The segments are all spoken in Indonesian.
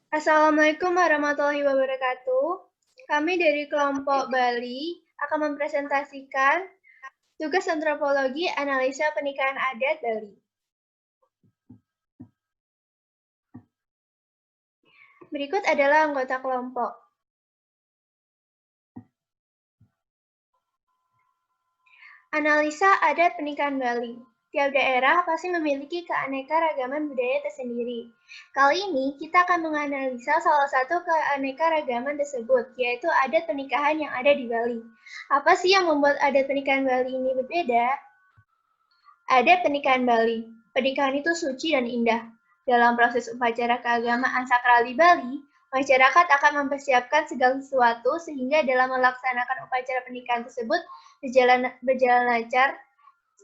Assalamualaikum warahmatullahi wabarakatuh. Kami dari kelompok Bali akan mempresentasikan tugas antropologi analisa pernikahan adat Bali. Berikut adalah anggota kelompok. Analisa adat pernikahan Bali. Tiap daerah pasti memiliki keanekaragaman budaya tersendiri. Kali ini kita akan menganalisa salah satu keanekaragaman tersebut, yaitu adat pernikahan yang ada di Bali. Apa sih yang membuat adat pernikahan Bali ini berbeda? Adat pernikahan Bali. Pernikahan itu suci dan indah. Dalam proses upacara keagamaan sakral di Bali, masyarakat akan mempersiapkan segala sesuatu sehingga dalam melaksanakan upacara pernikahan tersebut berjalan lancar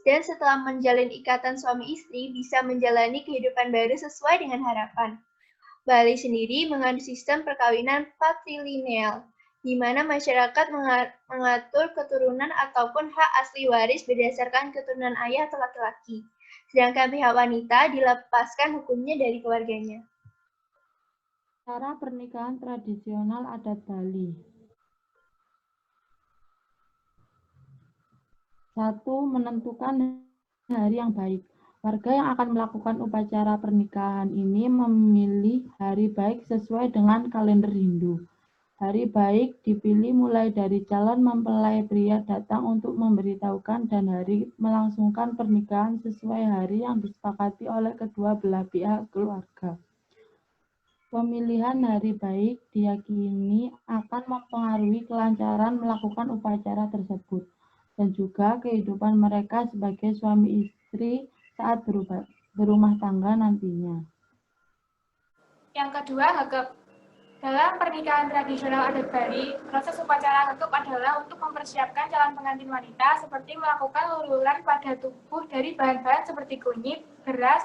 dan setelah menjalin ikatan suami istri bisa menjalani kehidupan baru sesuai dengan harapan. Bali sendiri mengandung sistem perkawinan patrilineal, di mana masyarakat mengatur keturunan ataupun hak asli waris berdasarkan keturunan ayah atau laki-laki, sedangkan pihak wanita dilepaskan hukumnya dari keluarganya. Cara pernikahan tradisional adat Bali. 1. Menentukan hari yang baik. Warga yang akan melakukan upacara pernikahan ini memilih hari baik sesuai dengan kalender Hindu. Hari baik dipilih mulai dari calon mempelai pria datang untuk memberitahukan dan hari melangsungkan pernikahan sesuai hari yang disepakati oleh kedua belah pihak keluarga. Pemilihan hari baik diyakini akan mempengaruhi kelancaran melakukan upacara tersebut dan juga kehidupan mereka sebagai suami istri saat berumah tangga nantinya. Yang kedua, hekep. Dalam pernikahan tradisional adat Bali, proses upacara hekep adalah untuk mempersiapkan calon pengantin wanita seperti melakukan luluran pada tubuh dari bahan-bahan seperti kunyit, beras,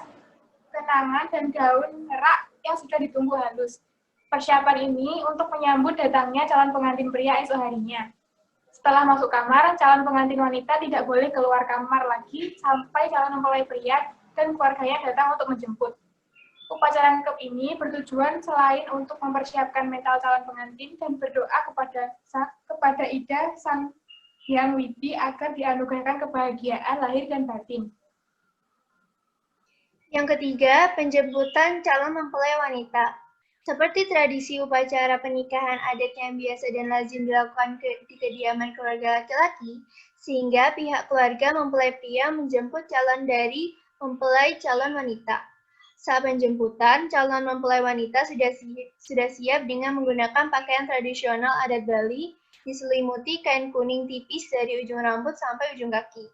kenangan, dan daun merak yang sudah ditumbuk halus. Persiapan ini untuk menyambut datangnya calon pengantin pria esok harinya. Setelah masuk kamar, calon pengantin wanita tidak boleh keluar kamar lagi sampai calon mempelai pria dan keluarganya datang untuk menjemput. Upacara nikah ini bertujuan selain untuk mempersiapkan mental calon pengantin dan berdoa kepada Ida Sang Hyang Widi agar dianugerahkan kebahagiaan lahir dan batin. Yang ketiga, penjemputan calon mempelai wanita. Seperti tradisi upacara pernikahan adat yang biasa dan lazim dilakukan di kediaman keluarga laki-laki, sehingga pihak keluarga mempelai pria menjemput calon dari mempelai calon wanita. Saat penjemputan, calon mempelai wanita sudah siap dengan menggunakan pakaian tradisional adat Bali, diselimuti kain kuning tipis dari ujung rambut sampai ujung kaki.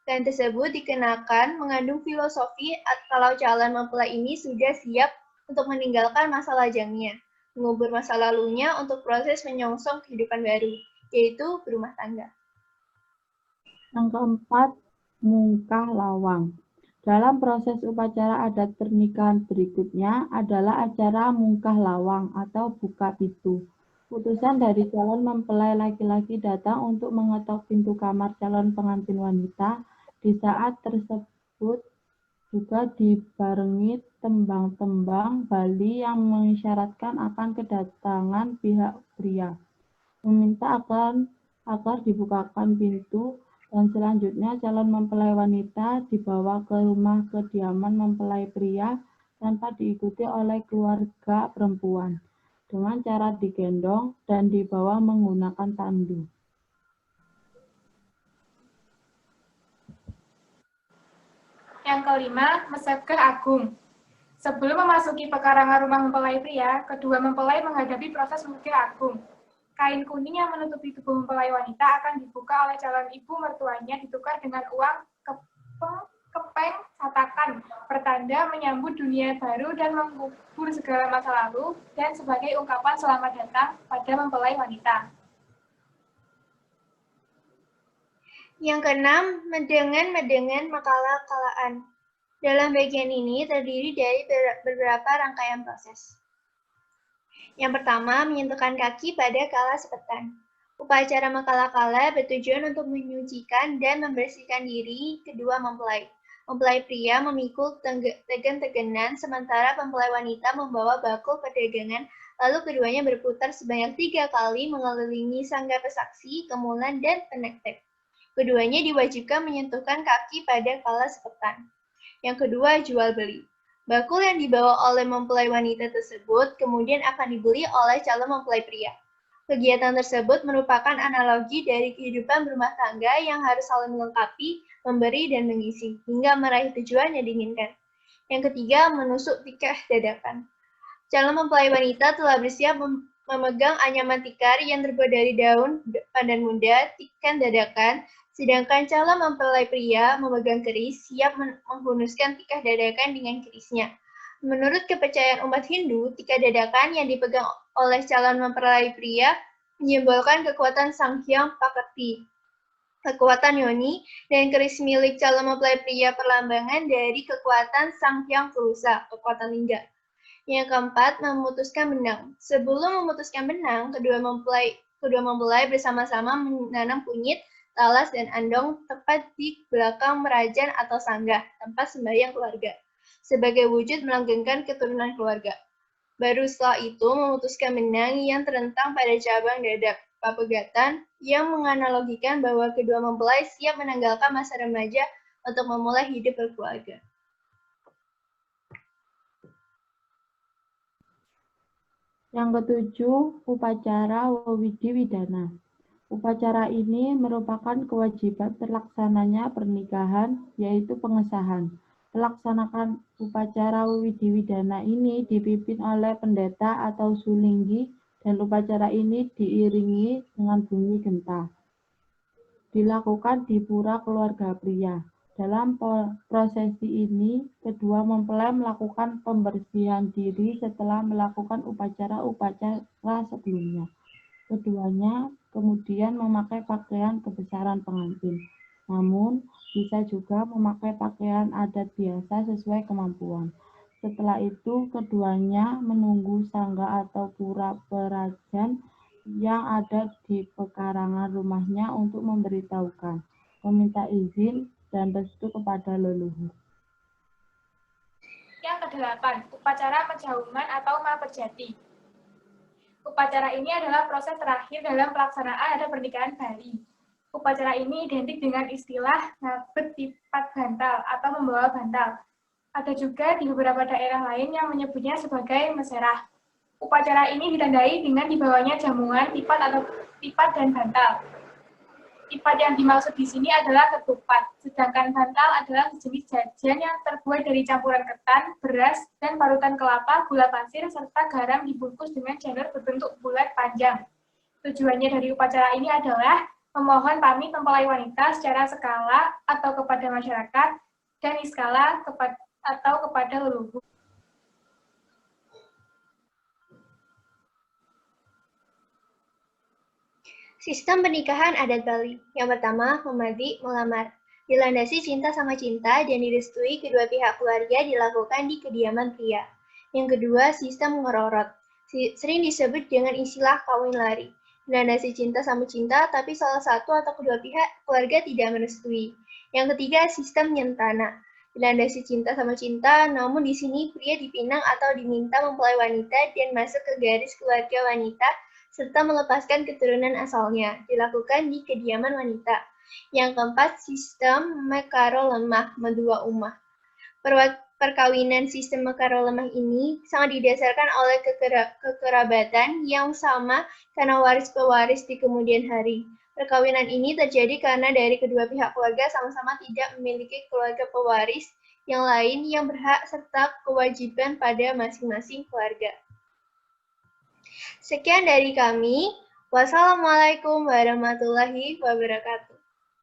Kain tersebut dikenakan mengandung filosofi kalau calon mempelai ini sudah siap untuk meninggalkan masa lajangnya, mengubur masa lalunya untuk proses menyongsong kehidupan baru, yaitu berumah tangga. Yang keempat, mungkah lawang. Dalam proses upacara adat pernikahan berikutnya adalah acara mungkah lawang atau buka pintu. Utusan dari calon mempelai laki-laki datang untuk mengetok pintu kamar calon pengantin wanita. Di saat tersebut juga dibarengi tembang-tembang Bali yang mengisyaratkan akan kedatangan pihak pria, meminta agar dibukakan pintu, dan selanjutnya calon mempelai wanita dibawa ke rumah kediaman mempelai pria tanpa diikuti oleh keluarga perempuan, dengan cara digendong dan dibawa menggunakan tandu. Yang kelima, Mesegeh Agung. Sebelum memasuki pekarangan rumah mempelai pria, kedua mempelai menghadapi proses Mesegeh Agung. Kain kuning yang menutupi tubuh mempelai wanita akan dibuka oleh calon ibu mertuanya ditukar dengan uang kepeng satakan, pertanda menyambut dunia baru dan mengubur segala masa lalu, dan sebagai ungkapan selamat datang pada mempelai wanita. Yang keenam, medengan makala-kalaan. Dalam bagian ini terdiri dari beberapa rangkaian proses. Yang pertama, menyentuhkan kaki pada kala sepetan. Upacara makala-kala bertujuan untuk menyucikan dan membersihkan diri kedua mempelai. Mempelai pria memikul tegan-teganan, sementara mempelai wanita membawa bakul perdagangan, lalu keduanya berputar sebanyak 3 kali mengelilingi sanggar pesaksi, kemulan, dan penektek. Keduanya diwajibkan menyentuhkan kaki pada kala sepetan. Yang kedua, jual beli. Bakul yang dibawa oleh mempelai wanita tersebut kemudian akan dibeli oleh calon mempelai pria. Kegiatan tersebut merupakan analogi dari kehidupan berumah tangga yang harus saling melengkapi, memberi, dan mengisi, hingga meraih tujuan yang diinginkan. Yang ketiga, menusuk tikar dadakan. Calon mempelai wanita telah bersiap memegang anyaman tikar yang terbuat dari daun pandan muda, tikan dadakan, sedangkan calon mempelai pria memegang keris, siap menghunuskan tikar dadakan dengan kerisnya. Menurut kepercayaan umat Hindu, tikar dadakan yang dipegang oleh calon mempelai pria menyimbolkan kekuatan Sang Hyang Pakati, kekuatan yoni, dan keris milik calon mempelai pria perlambangan dari kekuatan Sang Hyang Purusa, kekuatan lingga. Yang keempat, memutuskan benang. Sebelum memutuskan benang, kedua mempelai bersama-sama menanam kunyit, talas, dan andong tepat di belakang merajan atau sanggah, tempat sembahyang keluarga, sebagai wujud melanggengkan keturunan keluarga. Baru setelah itu memutuskan benang yang terentang pada cabang dadak, papegatan, yang menganalogikan bahwa kedua mempelai siap menanggalkan masa remaja untuk memulai hidup berkeluarga. Yang ketujuh, upacara Wawidi Widana. Upacara ini merupakan kewajiban terlaksananya pernikahan, yaitu pengesahan. Pelaksanakan upacara Wawidi Widana ini dipimpin oleh pendeta atau sulinggi, dan upacara ini diiringi dengan bunyi genta. Dilakukan di pura keluarga pria. Dalam prosesi ini, kedua mempelai melakukan pembersihan diri setelah melakukan upacara-upacara sebelumnya. Keduanya kemudian memakai pakaian kebesaran pengantin, namun bisa juga memakai pakaian adat biasa sesuai kemampuan. Setelah itu, keduanya menunggu sangga atau pura perajan yang ada di pekarangan rumahnya untuk memberitahukan, meminta izin, dan restu kepada leluhur. Yang kedelapan, upacara menjauman atau mapejati. Upacara ini adalah proses terakhir dalam pelaksanaan adat pernikahan Bali. Upacara ini identik dengan istilah ngabet tipat bantal atau membawa bantal. Ada juga di beberapa daerah lain yang menyebutnya sebagai meserah. Upacara ini ditandai dengan dibawanya jamuan, tipat dan bantal. Tipat yang dimaksud di sini adalah ketupat, sedangkan bantal adalah sejenis jajan yang terbuat dari campuran ketan, beras, dan parutan kelapa, gula pasir, serta garam dibungkus dengan janur berbentuk bulat panjang. Tujuannya dari upacara ini adalah memohon pamit mempelai wanita secara skala atau kepada masyarakat dan niskala kepada leluhur. Sistem pernikahan adat Bali. Yang pertama, memadi, melamar. Dilandasi cinta sama cinta dan direstui kedua pihak keluarga dilakukan di kediaman pria. Yang kedua, sistem ngororot. Sering disebut dengan istilah kawin lari. Dilandasi cinta sama cinta, tapi salah satu atau kedua pihak keluarga tidak merestui. Yang ketiga, sistem nyentana. Dilandasi cinta sama cinta, namun di sini pria dipinang atau diminta mempelai wanita dan masuk ke garis keluarga wanita serta melepaskan keturunan asalnya, dilakukan di kediaman wanita. Yang keempat, sistem mekaro lemah, medua umah. Perkawinan sistem mekaro lemah ini sangat didasarkan oleh kekerabatan yang sama karena waris-pewaris di kemudian hari. Perkawinan ini terjadi karena dari kedua pihak keluarga sama-sama tidak memiliki keluarga pewaris yang lain yang berhak serta kewajiban pada masing-masing keluarga. Sekian dari kami. Wassalamualaikum warahmatullahi wabarakatuh.